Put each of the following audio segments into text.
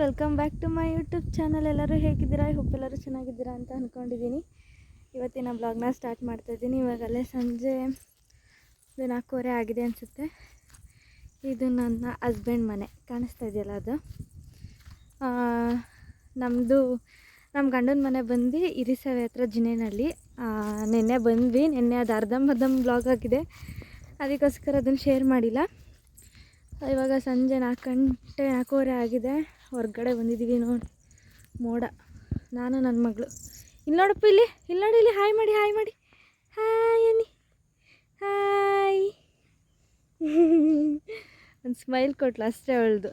Welcome back to my YouTube channel. ಎಲ್ಲರೂ ಹೇಗಿದ್ದೀರಾ? I hope ಎಲ್ಲರೂ ಚೆನ್ನಾಗಿದ್ದೀರಾ ಅಂತ ಅಂದ್ಕೊಂಡಿದ್ದೀನಿ. ಇವತ್ತಿನ ಬ್ಲಾಗ್ನ ಸ್ಟಾರ್ಟ್ ಮಾಡ್ತಾಯಿದ್ದೀನಿ. ಇವಾಗಲೇ ಸಂಜೆ 4:15 ಆಗಿದೆ ಅನಿಸುತ್ತೆ. ಇದು ನನ್ನ ಹಸ್ಬೆಂಡ್ ಮನೆ, ಕಾಣಿಸ್ತಾ ಇದೆಯಲ್ಲ ಅದು. ನಮ್ಮ ಗಂಡನ ಮನೆ ಬಂದು ಹಿರಿಸೇವೆ ಹತ್ರ ಜಿನೇನಹಳ್ಳಿ. ನಿನ್ನೆ ಬಂದ್ವಿ. ನಿನ್ನೆ ಅದು ಅರ್ಧಂಬರ್ಧಂ ಬ್ಲಾಗ್ ಆಗಿದೆ, ಅದಕ್ಕೋಸ್ಕರ ಅದನ್ನು ಶೇರ್ ಮಾಡಿಲ್ಲ. ಇವಾಗ ಸಂಜೆ 4:15 ಆಗಿದೆ. ಹೊರಗಡೆ ಬಂದಿದ್ದೀವಿ ನೋಡಿ. ಮೋಡ, ನಾನು ನನ್ನ ಮಗಳು. ಇಲ್ಲಿ ನೋಡಪ್ಪ, ಇಲ್ಲಿ ನೋಡಿ, ಇಲ್ಲಿ ಹಾಯ್ ಮಾಡಿ ಹಾಯ್ ಅನ್ನಿ, ಹಾಯ್. ಒಂದು ಸ್ಮೈಲ್ ಕೊಟ್ಲು ಅಷ್ಟೇ ಅವಳದು.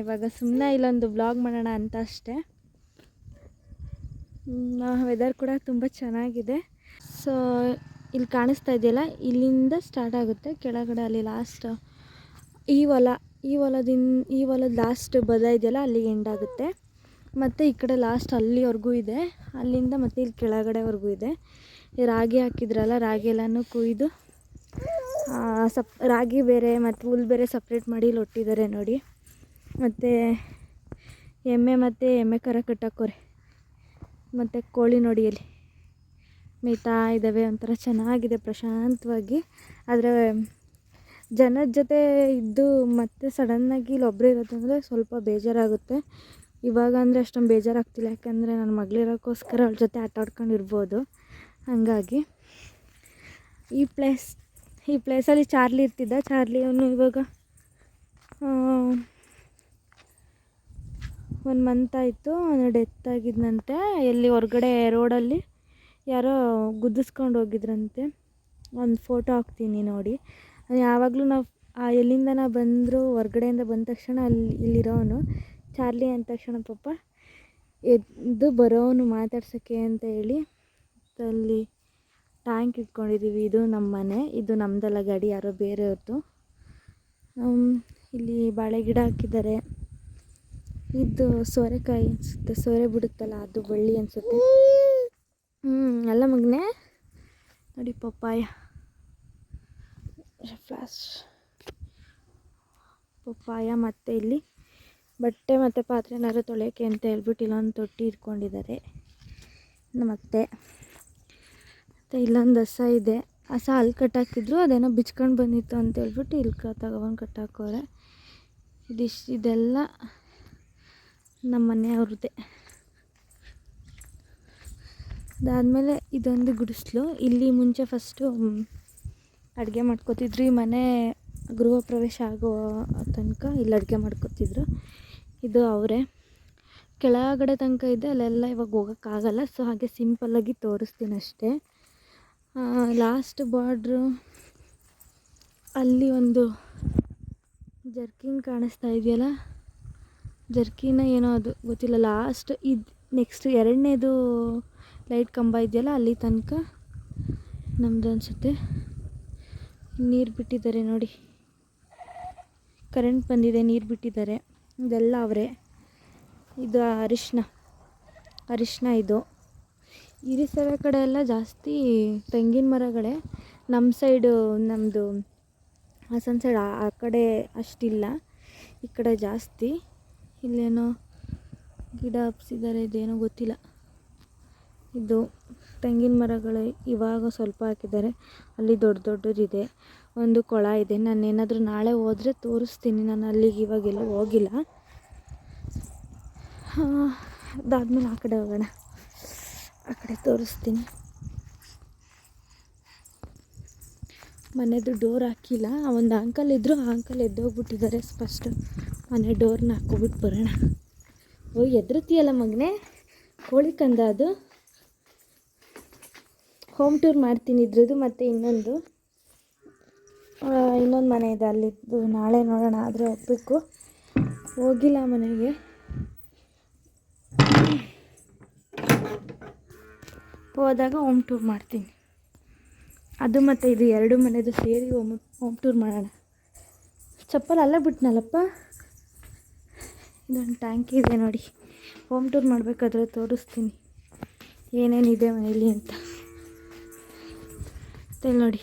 ಇವಾಗ ಸುಮ್ಮನೆ ಇಲ್ಲೊಂದು ಬ್ಲಾಗ್ ಮಾಡೋಣ ಅಂತ ಅಷ್ಟೇ. ವೆದರ್ ಕೂಡ ತುಂಬ ಚೆನ್ನಾಗಿದೆ. ಸೊ ಇಲ್ಲಿ ಕಾಣಿಸ್ತಾ ಇದೆಯಲ್ಲ, ಇಲ್ಲಿಂದ ಸ್ಟಾರ್ಟ್ ಆಗುತ್ತೆ. ಕೆಳಗಡೆ ಅಲ್ಲಿ ಲಾಸ್ಟ್ ಈ ಹೊಲದ ಲಾಸ್ಟ್ ಬದ ಇದೆಯಲ್ಲ, ಅಲ್ಲಿಗೆ ಎಂಡ್ ಆಗುತ್ತೆ. ಮತ್ತು ಈ ಕಡೆ ಲಾಸ್ಟ್ ಅಲ್ಲಿವರೆಗೂ ಇದೆ. ಅಲ್ಲಿಂದ ಮತ್ತು ಇಲ್ಲಿ ಕೆಳಗಡೆವರೆಗೂ ಇದೆ. ರಾಗಿ ಹಾಕಿದ್ರಲ್ಲ, ರಾಗಿ ಎಲ್ಲನೂ ಕೊಯ್ದು ರಾಗಿ ಬೇರೆ ಮತ್ತು ಹುಲ್ ಬೇರೆ ಸಪ್ರೇಟ್ ಮಾಡಿ ಇಲ್ಲಿ ಒಟ್ಟಿದ್ದಾರೆ ನೋಡಿ. ಮತ್ತು ಎಮ್ಮೆ ಕರ ಕಟ್ಟೋಕೋರೆ. ಮತ್ತು ಕೋಳಿ ನೋಡಿ ಅಲ್ಲಿ ಮೇಯ್ತಾ ಇದ್ದಾವೆ. ಒಂಥರ ಚೆನ್ನಾಗಿದೆ ಪ್ರಶಾಂತವಾಗಿ. ಆದರೆ ಜನದ ಜೊತೆ ಇದ್ದು ಮತ್ತೆ ಸಡನ್ನಾಗಿ ಇಲ್ಲಿ ಒಬ್ಬರೇ ಇರೋದಂದರೆ ಸ್ವಲ್ಪ ಬೇಜಾರಾಗುತ್ತೆ. ಇವಾಗ ಅಂದರೆ ಅಷ್ಟೊಂದು ಬೇಜಾರಾಗ್ತಿಲ್ಲ, ಯಾಕಂದರೆ ನನ್ನ ಮಗಳಿರೋಕ್ಕೋಸ್ಕರ ಅವಳ ಜೊತೆ ಆಟ ಆಡ್ಕೊಂಡಿರ್ಬೋದು. ಹಾಗಾಗಿ ಈ ಪ್ಲೇಸಲ್ಲಿ ಚಾರ್ಲಿ ಇರ್ತಿದ್ದ. ಚಾರ್ಲಿ ಅವನು ಇವಾಗ 1 ಮಂತ್ ಆಯಿತು, ಅವನು ಡೆತ್ ಆಗಿದ್ದಂತೆ. ಎಲ್ಲಿ ಹೊರಗಡೆ ರೋಡಲ್ಲಿ ಯಾರೋ ಗುದ್ದಿಸ್ಕೊಂಡು ಹೋಗಿದ್ರಂತೆ. ಒಂದು ಫೋಟೋ ಹಾಕ್ತೀನಿ ನೋಡಿ. ಯಾವಾಗಲೂ ನಾವು ಎಲ್ಲಿಂದ ನಾವು ಬಂದರೂ ಹೊರ್ಗಡೆಯಿಂದ ಬಂದ ತಕ್ಷಣ ಇಲ್ಲಿರೋನು ಚಾರ್ಲಿ ಅಂದ ತಕ್ಷಣ ಪಾಪ ಎದ್ದು ಬರೋನು ಮಾತಾಡ್ಸೋಕ್ಕೆ ಅಂತ ಹೇಳಿ ಅಲ್ಲಿ ಟ್ಯಾಂಕ್ ಇಟ್ಕೊಂಡಿದ್ದೀವಿ. ಇದು ನಮ್ಮ ಮನೆ, ಇದು ನಮ್ಮದಲ್ಲ ಗಾಡಿ, ಯಾರೋ ಬೇರೆಯವ್ರದ್ದು. ಇಲ್ಲಿ ಬಾಳೆ ಗಿಡ ಹಾಕಿದ್ದಾರೆ. ಇದು ಸೋರೆಕಾಯಿ ಅನಿಸುತ್ತೆ, ಸೋರೆ ಬಿಡುತ್ತಲ್ಲ ಅದು ಬಳ್ಳಿ ಅನಿಸುತ್ತೆ. ಅಲ್ಲ ಮಗನೇ ನೋಡಿ, ಪಪ್ಪಾಯ ಮತ್ತು ಇಲ್ಲಿ ಬಟ್ಟೆ ಮತ್ತು ಪಾತ್ರೆ ಏನಾದ್ರು ತೊಳೆಯೋಕ್ಕೆ ಅಂತ ಹೇಳ್ಬಿಟ್ಟು ಇಲ್ಲೊಂದು ತೊಟ್ಟಿ ಇಟ್ಕೊಂಡಿದ್ದಾರೆ. ಮತ್ತು ಇಲ್ಲೊಂದು ಹಸ ಇದೆ. ಹಸ ಅಲ್ಲಿ ಕಟ್ಟಾಕಿದ್ರು, ಅದೇನೋ ಬಿಚ್ಕೊಂಡು ಬಂದಿತ್ತು ಅಂತ ಹೇಳ್ಬಿಟ್ಟು ಇಲ್ಲಿ ತಗೊಬಂದು ಕಟ್ಟಾಕೋರೆ. ಇದೆಲ್ಲ ನಮ್ಮ ಮನೆಯವ್ರದ್ದೇ. ಅದಾದಮೇಲೆ ಇದೊಂದು ಗುಡಿಸ್ಲು. ಇಲ್ಲಿ ಮುಂಚೆ ಫಸ್ಟು ಅಡುಗೆ ಮಾಡ್ಕೋತಿದ್ರು. ಈ ಮನೆ ಗೃಹ ಪ್ರವೇಶ ಆಗೋ ತನಕ ಇಲ್ಲಿ ಅಡುಗೆ ಮಾಡ್ಕೋತಿದ್ರು. ಇದು ಅವರೇ. ಕೆಳಗಡೆ ತನಕ ಇದೆ, ಅಲ್ಲೆಲ್ಲ ಇವಾಗ ಹೋಗೋಕ್ಕಾಗಲ್ಲ. ಸೊ ಹಾಗೆ ಸಿಂಪಲ್ಲಾಗಿ ತೋರಿಸ್ತೀನಿ ಅಷ್ಟೇ. ಲಾಸ್ಟ್ ಬಾರ್ಡ್ರು ಅಲ್ಲಿ ಒಂದು ಜರ್ಕಿನ್ ಕಾಣಿಸ್ತಾ ಇದೆಯಲ್ಲ, ಜರ್ಕಿನ ಏನೋ ಅದು ಗೊತ್ತಿಲ್ಲ. ಲಾಸ್ಟ್ ಇದು ನೆಕ್ಸ್ಟ್ 2ನೇದು ಲೈಟ್ ಕಂಬ ಇದೆಯಲ್ಲ, ಅಲ್ಲಿ ತನಕ ನಮ್ಮದು ಅನಿಸುತ್ತೆ. ನೀರು ಬಿಟ್ಟಿದ್ದಾರೆ ನೋಡಿ, ಕರೆಂಟ್ ಬಂದಿದೆ, ನೀರು ಬಿಟ್ಟಿದ್ದಾರೆ. ಇದೆಲ್ಲ ಅವರೇ. ಇದು ಅರಿಶಿನ ಇದು. ಹಿರಿಸೇವೆ ಕಡೆ ಎಲ್ಲ ಜಾಸ್ತಿ ತೆಂಗಿನ ಮರಗಳೇ. ನಮ್ಮ ಸೈಡು, ನಮ್ಮದು ಹಾಸನ ಸೈಡ್ ಆ ಕಡೆ ಅಷ್ಟಿಲ್ಲ, ಈ ಕಡೆ ಜಾಸ್ತಿ. ಇಲ್ಲೇನೋ ಗಿಡ ಹಬ್ಸಿದ್ದಾರೆ, ಇದೇನೋ ಗೊತ್ತಿಲ್ಲ. ಇದು ತೆಂಗಿನ ಮರಗಳು ಇವಾಗ ಸ್ವಲ್ಪ ಹಾಕಿದ್ದಾರೆ. ಅಲ್ಲಿ ದೊಡ್ಡದಿದೆ. ಒಂದು ಕೊಳ ಇದೆ. ನಾನು ಏನಾದರೂ ನಾಳೆ ಹೋದರೆ ತೋರಿಸ್ತೀನಿ. ನಾನು ಅಲ್ಲಿಗೆ ಇವಾಗೆಲ್ಲೂ ಹೋಗಿಲ್ಲ. ಅದಾದಮೇಲೆ ಆ ಕಡೆ ಹೋಗೋಣ, ಆ ಕಡೆ ತೋರಿಸ್ತೀನಿ. ಮನೆದು ಡೋರ್ ಹಾಕಿಲ್ಲ. ಒಂದು ಅಂಕಲ್ ಇದ್ದರು, ಆ ಅಂಕಲ್ ಎದ್ದೋಗ್ಬಿಟ್ಟಿದ್ದಾರೆ. ಫಸ್ಟ್ ಮನೆ ಡೋರ್ನ ಹಾಕ್ಕೊಬಿಟ್ಟು ಬರೋಣ. ಎದ್ರುತ್ತೀಯಲ್ಲ ಮಗನೇ, ಕೋಳಿ ಕಂದ ಅದು. ಹೋಮ್ ಟೂರ್ ಮಾಡ್ತೀನಿ ಇದ್ರದ್ದು. ಮತ್ತು ಇನ್ನೊಂದು ಮನೆ ಇದೆ, ಅಲ್ಲಿದ್ದು ನಾಳೆ ನೋಡೋಣ. ಆದರೆ ಹೋಗಬೇಕು, ಹೋಗಿಲ್ಲ ಮನೆಗೆ. ಹೋದಾಗ ಹೋಮ್ ಟೂರ್ ಮಾಡ್ತೀನಿ. ಅದು ಮತ್ತು ಇದು 2 ಮನೆದು ಸೇರಿ ಹೋಮ್ ಟೂರ್ ಮಾಡೋಣ. ಚಪ್ಪಲ್ ಅಲ್ಲೇ ಬಿಟ್ನಲ್ಲಪ್ಪ. ಇದೊಂದು ಟ್ಯಾಂಕಿ ಇದೆ ನೋಡಿ. ಹೋಮ್ ಟೂರ್ ಮಾಡಬೇಕಾದ್ರೆ ತೋರಿಸ್ತೀನಿ ಏನೇನಿದೆ ಮನೇಲಿ ಅಂತ. ಮತ್ತು ನೋಡಿ,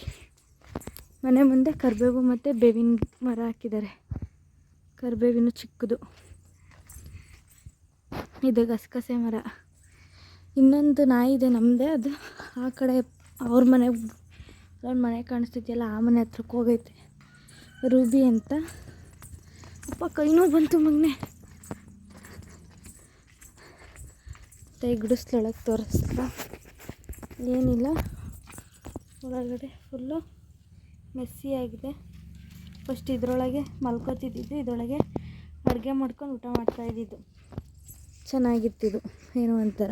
ಮನೆ ಮುಂದೆ ಕರಿಬೇವು ಮತ್ತು ಬೇವಿನ ಮರ ಹಾಕಿದ್ದಾರೆ. ಕರಿಬೇವಿನ ಚಿಕ್ಕದು. ಇದು ಗಸಗಸೆ ಮರ. ಇನ್ನೊಂದು ನಾಯಿ ಇದೆ ನಮ್ಮದೇ, ಅದು ಆ ಕಡೆ ಅವ್ರ ಮನೆ ಕಾಣಿಸ್ತಿದೆಯಲ್ಲ ಆ ಮನೆ ಹತ್ರಕ್ಕೆ ಹೋಗೈತೆ. ರೂಬಿ ಅಂತ. ಅಪ್ಪ ಕೈನೂ ಬಂತು ಮಗನೆ. ಮತ್ತೆ ಗುಡಿಸ್ಲೊಳಗೆ ತೋರಿಸ್ತಾ ಏನಿಲ್ಲ, ಒಳಗಡೆ ಫುಲ್ಲು ಮೆಸ್ಸಿಯಾಗಿದೆ. ಫಸ್ಟ್ ಇದರೊಳಗೆ ಮಲ್ಕೋತಿದ್ದಿದ್ದು, ಇದರೊಳಗೆ ಅಡುಗೆ ಮಾಡ್ಕೊಂಡು ಊಟ ಮಾಡ್ತಾಯಿದ್ದಿದ್ದು. ಚೆನ್ನಾಗಿತ್ತಿದು, ಏನೋ ಒಂಥರ.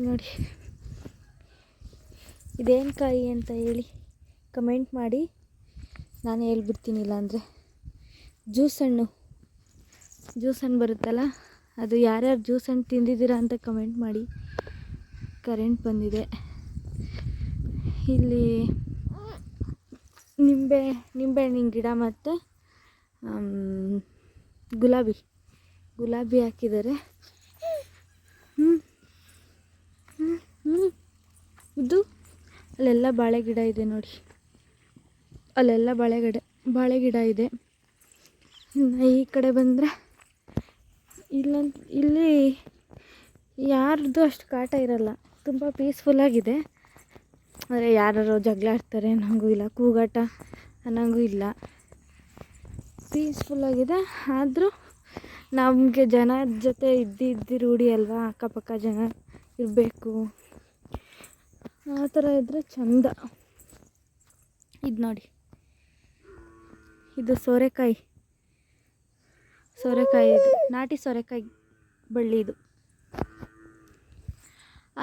ನೋಡಿ ಇದೇನು ಕಾಯಿ ಅಂತ ಹೇಳಿ ಕಮೆಂಟ್ ಮಾಡಿ, ನಾನು ಹೇಳ್ಬಿಡ್ತೀನಿ. ಇಲ್ಲಾಂದರೆ ಜ್ಯೂಸ್ ಹಣ್ಣು ಬರುತ್ತಲ್ಲ, ಅದು ಯಾರ್ಯಾರು ಜ್ಯೂಸ್ ಹಣ್ಣು ತಿಂದಿದ್ದೀರಾ ಅಂತ ಕಮೆಂಟ್ ಮಾಡಿ. ಕರೆಂಟ್ ಬಂದಿದೆ. ಇಲ್ಲಿ ನಿಂಬೆಹಣ್ಣಿನ ಗಿಡ ಮತ್ತು ಗುಲಾಬಿ ಹಾಕಿದ್ದಾರೆ. ಇದು ಅಲ್ಲೆಲ್ಲ ಬಾಳೆ ಗಿಡ ಇದೆ ನೋಡಿ, ಅಲ್ಲೆಲ್ಲ ಬಾಳೆ ಗಿಡ ಇದೆ. ಇನ್ನು ಈ ಕಡೆ ಬಂದರೆ ಇಲ್ಲಿ ಯಾರ್ದು ಅಷ್ಟು ಕಾಟ ಇರಲ್ಲ, ತುಂಬ ಪೀಸ್ಫುಲ್ಲಾಗಿದೆ. ಆದರೆ ಯಾರು ಜಗಳ ಆಡ್ತಾರೆ ಅನ್ನೋಂಗೂ ಇಲ್ಲ, ಕೂಗಾಟ ಅನ್ನೋಂಗೂ ಇಲ್ಲ, ಪೀಸ್ಫುಲ್ಲಾಗಿದೆ. ಆದರೂ ನಮಗೆ ಜನ ಜೊತೆ ಇದ್ದು ರೂಢಿ ಅಲ್ವಾ, ಅಕ್ಕಪಕ್ಕ ಜನ ಇರಬೇಕು, ಆ ಥರ ಇದ್ದರೆ ಚಂದ. ಇದು ನೋಡಿ, ಇದು ಸೋರೆಕಾಯಿ ಇದು ನಾಟಿ ಸೋರೆಕಾಯಿ ಬಳ್ಳಿ. ಇದು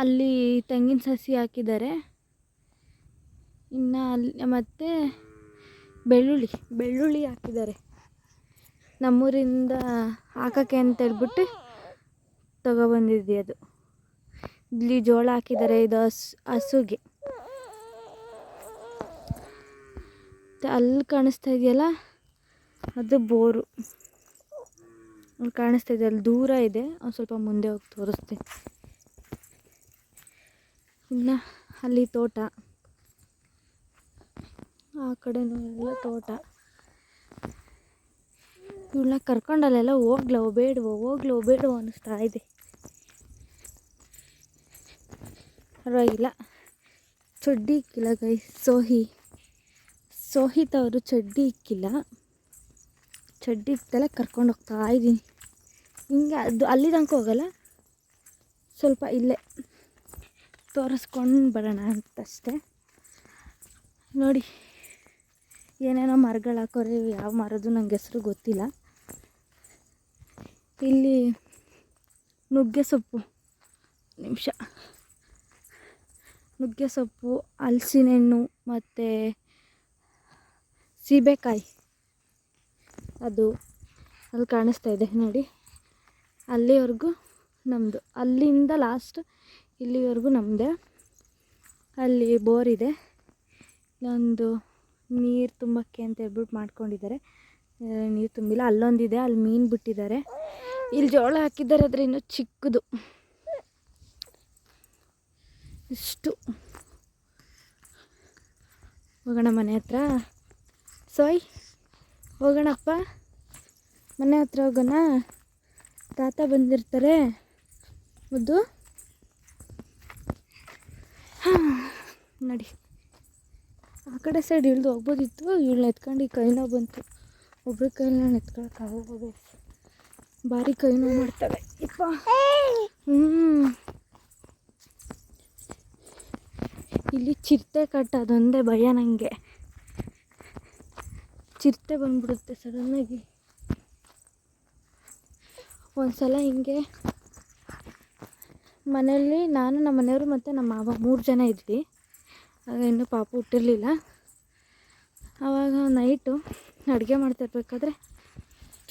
ಅಲ್ಲಿ ತೆಂಗಿನ ಸಸಿ ಹಾಕಿದ್ದಾರೆ. ಇನ್ನು ಅಲ್ಲಿ ಮತ್ತು ಬೆಳ್ಳುಳ್ಳಿ ಹಾಕಿದ್ದಾರೆ. ನಮ್ಮೂರಿಂದ ಹಾಕೋಕ್ಕೆ ಅಂತ ಹೇಳ್ಬಿಟ್ಟು ತಗೊಬಂದಿದ್ವಿ. ಅದು ಇಲ್ಲಿ ಜೋಳ ಹಾಕಿದ್ದಾರೆ, ಇದು ಹಸುಗೆ. ಅಲ್ಲಿ ಕಾಣಿಸ್ತಾ ಇದೆಯಲ್ಲ ಅದು ಬೋರು, ಅಲ್ಲಿ ಕಾಣಿಸ್ತಾ ಇದೆ, ಅಲ್ಲಿ ದೂರ ಇದೆ. ಒಂದು ಸ್ವಲ್ಪ ಮುಂದೆ ಹೋಗಿ ತೋರಿಸ್ತೀನಿ. ಇನ್ನು ಅಲ್ಲಿ ತೋಟ, ಆ ಕಡೆನೂ ಎಲ್ಲ ತೋಟ. ಇವಳನ್ನ ಕರ್ಕೊಂಡಲ್ಲೆಲ್ಲ ಹೋಗ್ಲೋ ಬೇಡವೋ ಅನ್ನಿಸ್ತಾ ಇದೆ. ಪರವಾಗಿಲ್ಲ, ಚಡ್ಡಿ ಇಕ್ಕಿಲ್ಲ ಗೈ. ಸೋಹಿತ್ ಅವರು ಚಡ್ಡಿ ಇಕ್ಕಿಲ್ಲ, ಚಡ್ಡಿ ಇಕ್ತಲೇ ಕರ್ಕೊಂಡು ಹೋಗ್ತಾ ಇದ್ದೀನಿ. ಹಿಂಗೆ ಅದು ಅಲ್ಲಿ ತನಕ ಹೋಗಲ್ಲ, ಸ್ವಲ್ಪ ಇಲ್ಲೇ ತೋರಿಸ್ಕೊಂಡು ಬರೋಣ ಅಂತಷ್ಟೇ. ನೋಡಿ ಏನೇನೋ ಮರಗಳು ಹಾಕೋರೆ, ಯಾವ ಮರದ್ದು ನಂಗೆ ಹೆಸರು ಗೊತ್ತಿಲ್ಲ. ಇಲ್ಲಿ ನುಗ್ಗೆ ಸೊಪ್ಪು, ಹಲಸಿನ ಹಣ್ಣು ಮತ್ತು ಸೀಬೆಕಾಯಿ, ಅದು ಅಲ್ಲಿ ಕಾಣಿಸ್ತಾ ಇದೆ ನೋಡಿ. ಅಲ್ಲಿವರೆಗೂ ನಮ್ಮದು, ಅಲ್ಲಿಂದ ಲಾಸ್ಟ್ ಇಲ್ಲಿವರೆಗೂ ನಮ್ಮದೇ. ಅಲ್ಲಿ ಬೋರ್ ಇದೆ, ಇಲ್ಲೊಂದು ನೀರು ತುಂಬಕ್ಕೆ ಅಂತ ಹೇಳ್ಬಿಟ್ಟು ಮಾಡ್ಕೊಂಡಿದ್ದಾರೆ. ನೀರು ತುಂಬಿಲ್ಲ. ಅಲ್ಲೊಂದಿದೆ, ಅಲ್ಲಿ ಮೀನು ಬಿಟ್ಟಿದ್ದಾರೆ. ಇಲ್ಲಿ ಜೋಳ ಹಾಕಿದ್ದಾರೆ, ಆದರೆ ಇನ್ನೂ ಚಿಕ್ಕದು. ಇಷ್ಟು ಹೋಗೋಣ ಮನೆ ಹತ್ರ. ಹೋಗೋಣಪ್ಪ ಮನೆ ಹತ್ರ, ಹೋಗೋಣ. ತಾತ ಬಂದಿರ್ತಾರೆ. ಮುದ್ದು ನೋಡಿ, ಆ ಕಡೆ ಸೈಡ್ ಇಳಿದು ಹೋಗ್ಬೋದಿತ್ತು. ಇವಳನ್ನ ಎತ್ಕೊಂಡು ಕೈ ನೋವು ಬಂತು. ಒಬ್ಬರ ಕೈಲಿ ನಾನು ಎತ್ಕೊಳಕ್ಕಾಗೋದು, ಭಾರಿ ಕೈ ನೋವು ಮಾಡ್ತಾಳೆ. ಇಪ್ಪ ಇಲ್ಲಿ ಚಿರತೆ ಕಟ್ಟ, ಅದೊಂದೇ ಭಯ ನನಗೆ. ಚಿರತೆ ಬಂದ್ಬಿಡುತ್ತೆ ಸಡನ್ನಾಗಿ. ಒಂದು ಸಲ ಹಿಂಗೆ ಮನೆಯಲ್ಲಿ ನಾನು, ನಮ್ಮ ಮನೆಯವರು ಮತ್ತು ನಮ್ಮ ಮಾವ 3 ಜನ ಇದ್ವಿ. ಆಗ ಇನ್ನೂ ಪಾಪು ಹುಟ್ಟಿರಲಿಲ್ಲ. ಆವಾಗ ನೈಟು ಅಡುಗೆ ಮಾಡ್ತಿರ್ಬೇಕಾದ್ರೆ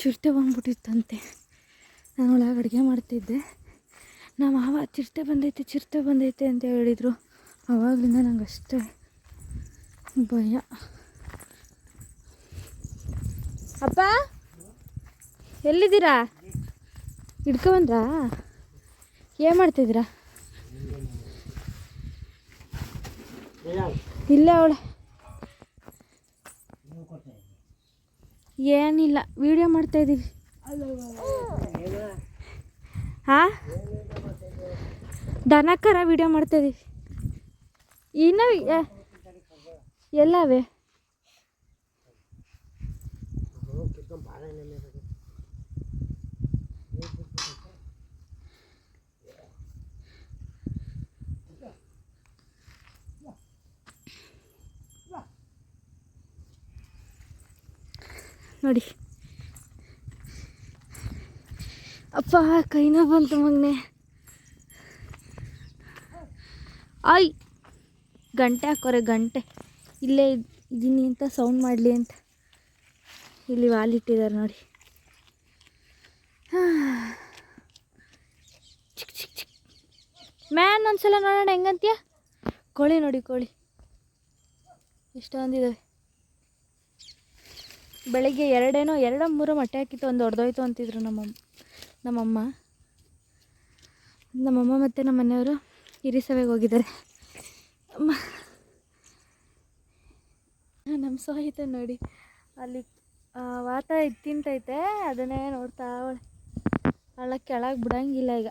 ಚಿರತೆ ಬಂದ್ಬಿಟ್ಟಿತ್ತಂತೆ. ನಾನು ಒಳಗೆ ಅಡುಗೆ ಮಾಡ್ತಿದ್ದೆ. ನಮ್ಮ ಮಾವ ಚಿರತೆ ಬಂದೈತೆ ಅಂತ ಹೇಳಿದರು. ಆವಾಗಲಿಂದ ನಂಗೆ ಅಷ್ಟೇ ಭಯ. ಅಪ್ಪ ಎಲ್ಲಿದ್ದೀರಾ? ಹಿಡ್ಕೊಬಂದ್ರಾ? ಏನು ಮಾಡ್ತಿದ್ದೀರಾ? ಇಲ್ಲೇ ಅವಳೆ. ಏನಿಲ್ಲ, ವಿಡಿಯೋ ಮಾಡ್ತಾಯಿದ್ದೀವಿ. ಹಾಂ, ದನ ಕರ ವಿಡಿಯೋ ಮಾಡ್ತಾಯಿದ್ದೀವಿ. ಇನ್ನೂ ಎಲ್ಲವೇ ನೋಡಿ. ಅಪ್ಪ ಕೈನ ಬಂತು ಮಗನೆ. ಆಯ್ ಗಂಟೆ ಹಾಕೋರೆ, ಗಂಟೆ ಇಲ್ಲೇ ಇದ್ದೀನಿ ಅಂತ ಸೌಂಡ್ ಮಾಡಲಿ ಅಂತ ಇಲ್ಲಿ ವಾಲಿಟ್ಟಿದ್ದಾರೆ ನೋಡಿ. ಚಿಕ್ ಚಿಕ್ ಚಿಕ್ ಮ್ಯಾನ್ ಒಂದ್ಸಲ ನೋಡೋಣ ಹೆಂಗಂತೀಯ. ಕೋಳಿ ನೋಡಿ, ಕೋಳಿ ಎಷ್ಟೊಂದಿದ್ದಾವೆ. ಬೆಳಗ್ಗೆ ಎರಡೋ ಮೂರೋ ಮೊಟ್ಟೆ ಹಾಕಿತ್ತು, ಒಂದು ಹೊಡೆದೋಯ್ತು ಅಂತಿದ್ರು ನಮ್ಮಮ್ಮ ಮತ್ತು ನಮ್ಮ ಮನೆಯವರು ಹಿರಿಸವೆಗೆ ಹೋಗಿದ್ದಾರೆ. ನಮ್ಮ ಸೋಹಿತ ನೋಡಿ ಅಲ್ಲಿ ವಾತ ತಿಂತೈತೆ, ಅದನ್ನೇ ನೋಡ್ತಾ ಅವಳೆ. ಅವಳ ಕೆಳಗೆ ಬಿಡಂಗಿಲ್ಲ ಈಗ.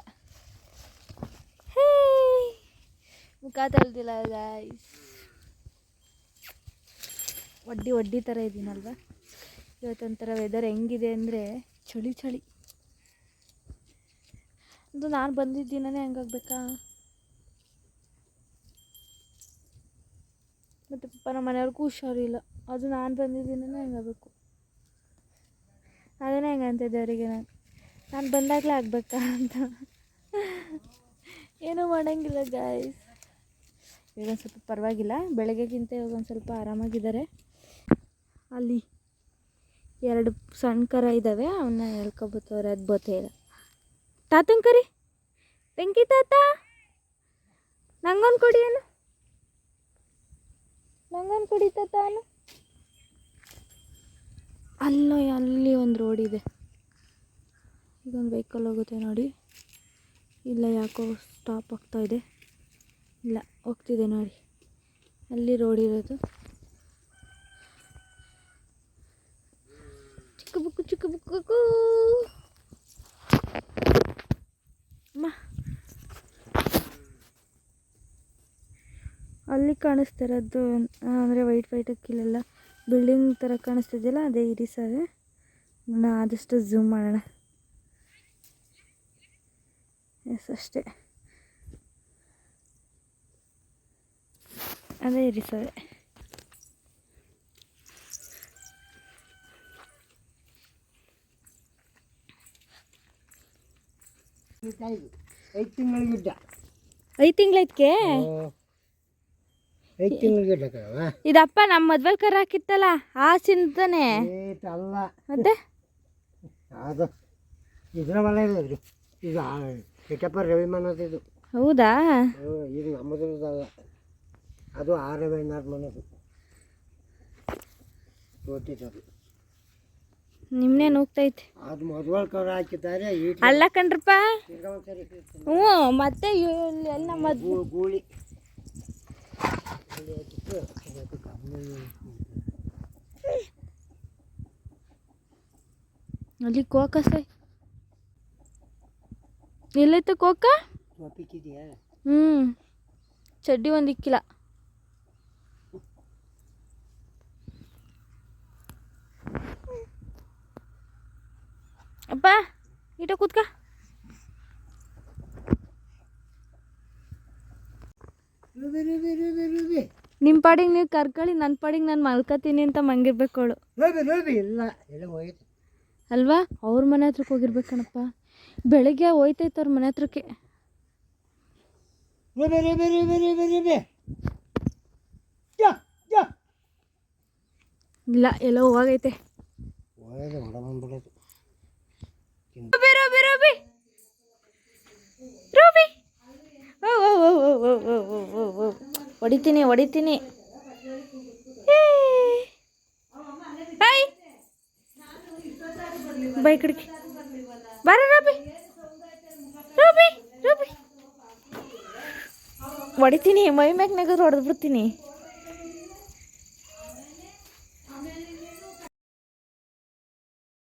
ಹೇ ಮುಖ ತಳ್ದಿಲ್ಲ ಗಾಯ್ಸ್. ಒಡ್ಡಿ ಥರ ಇದ್ದೀನಲ್ವ ಇವತ್ತೊಂಥರ. ವೆದರ್ ಹೆಂಗಿದೆ ಅಂದರೆ ಚಳಿ ಚಳಿ. ಅದು ನಾನು ಬಂದಿದ್ದೀನೇ ಹಂಗಾಗ್ಬೇಕಾ? ಮತ್ತು ಪಾಪ ನಮ್ಮ ಮನೆಯವ್ರಿಗೂ ಹುಷಾರಿಲ್ಲ, ಅದು ನಾನು ಬಂದಿದ್ದೀನೇ ಹೆಂಗಾಗಬೇಕು. ಅದನ್ನೇ ಹೆಂಗೆ ಅಂತಿದ್ದೆ ಅವರಿಗೆ, ನಾನು ಬಂದಾಗಲೇ ಆಗಬೇಕಾ ಅಂತ. ಏನೂ ಮಾಡೋಂಗಿಲ್ಲ ಗಾಯ್ಸ್. ಇವಾಗ ಸ್ವಲ್ಪ ಪರವಾಗಿಲ್ಲ, ಬೆಳಗ್ಗೆಗಿಂತ ಇವಾಗ ಒಂದು ಸ್ವಲ್ಪ ಆರಾಮಾಗಿದ್ದಾರೆ. ಅಲ್ಲಿ 2 ಸಣ್ಣ ಕರ ಇದ್ದಾವೆ, ಅವನ್ನ ಹೇಳ್ಕೊಬತ್ತವ್ರೆ. ಅದು ಬತ್ತೇ ಇಲ್ಲ. ತಾತನ ಕರಿ, ಬೆಂಕಿ ತಾತ ನಂಗೊಂದು ಕೊಡಿ ಅನು, ನಂಗೊಂದು ಕೊಡಿ ತಾತ ಅನು. ಅಲ್ಲಿ ಒಂದು ರೋಡ್ ಇದೆ, ಈಗೊಂದು ವೆಹಿಕಲ್ ಹೋಗುತ್ತೆ ನೋಡಿ. ಇಲ್ಲ ಯಾಕೋ ಸ್ಟಾಪ್ ಆಗ್ತಾಯಿದೆ. ಇಲ್ಲ ಹೋಗ್ತಿದೆ ನೋಡಿ, ಅಲ್ಲಿ ರೋಡ್ ಇರೋದು. ಚಿಕ್ಕ ಬುಕ್ಕು ಅಮ್ಮ, ಅಲ್ಲಿ ಕಾಣಿಸ್ತಿರೋದು ಅಂದರೆ ವೈಟ್ ಅಕ್ಕಿಲೆಲ್ಲ ಬಿಲ್ಡಿಂಗ್ ಥರ ಕಾಣಿಸ್ತಿದೆಯಲ್ಲ, ಅದೇ ಇರಿಸವೆ. ನಾನು ಆದಷ್ಟು ಝೂಮ್ ಮಾಡೋಣ. ಎಸ್ ಅಷ್ಟೇ, ಅದೇ ಇರಿಸವೆ. ಐದು ತಿಂಗಳ ಗಿಡ್ಡ, 5 ತಿಂಗಳೈತ್ಕೆ. 5 ತಿಂಗಳ ಗಿಡ್ಡ ಇದಪ್ಪ ನಮ್ಮ ಮದ್ವೆಲ್ ಕರ ಹಾಕಿತ್ತಲ್ಲ ಆ ಸಿಂತಾನೆ ಅಲ್ಲ. ಮತ್ತೆ ಅದು ಇದ್ರ ಬಲ ಇರೋದ್ರಿ, ಇದು ಚಿಕ್ಕಪ್ಪ ರವಿಮನದು. ಇದು ಹೌದಾ? ಇದು ನಮ್ಮದಲ್ಲ, ಅದು ಆ ರವಿನಾಥ್ ಮನದು ತೋತಿದ್ದು. ನಿಮ್ಮನೆ ನುಗ್ತೈತೆ. ಅದು ಮದುವೆ ಕರ ಹಾಕಿದ್ದಾರೆ. ಅಲ್ಲ ಕಣ್ರಪ್ಪ. ಹ್ಞೂ, ಮತ್ತೆ ಎಲ್ಲ ಗೂಳಿ ಅಲ್ಲಿ ಕೋಕ ಸೈ ಎಲ್ಲೈತೆ ಕೋಕ? ಚಡ್ಡಿ ಒಂದು ಇಕ್ಕಿಲ್ಲ. ಅಪ್ಪ ಈಟ ಕೂತ್ಕ. ನಿಮ್ಮ ಪಾಡಿಗೆ ನೀವು ಕರ್ಕೊಳ್ಳಿ, ನನ್ನ ಪಾಡಿಗೆ ನಾನು ಮಲ್ಕೋತೀನಿ ಅಂತ ಮಂಗಿರ್ಬೇಕು ಅವಳು ಅಲ್ವಾ? ಅವ್ರ ಮನೆ ಹತ್ರಕ್ಕೆ ಹೋಗಿರ್ಬೇಕು ಕಣಪ್ಪ. ಬೆಳಗ್ಗೆ ಹೋಯ್ತೈತೆ ಅವ್ರ ಮನೆ ಹತ್ರಕ್ಕೆ. ಇಲ್ಲ ಎಲ್ಲೋ ಹೋಗೈತೆ. ಹೊಡಿತೀನಿ. ಬೈ ಕಡೆಗೆ ಬಾರ ರಬಿ. ಹೊಡಿತೀನಿ, ಮೈ ಮ್ಯಾಗ ನಗರು ಹೊಡೆದ್ಬಿಡ್ತೀನಿ.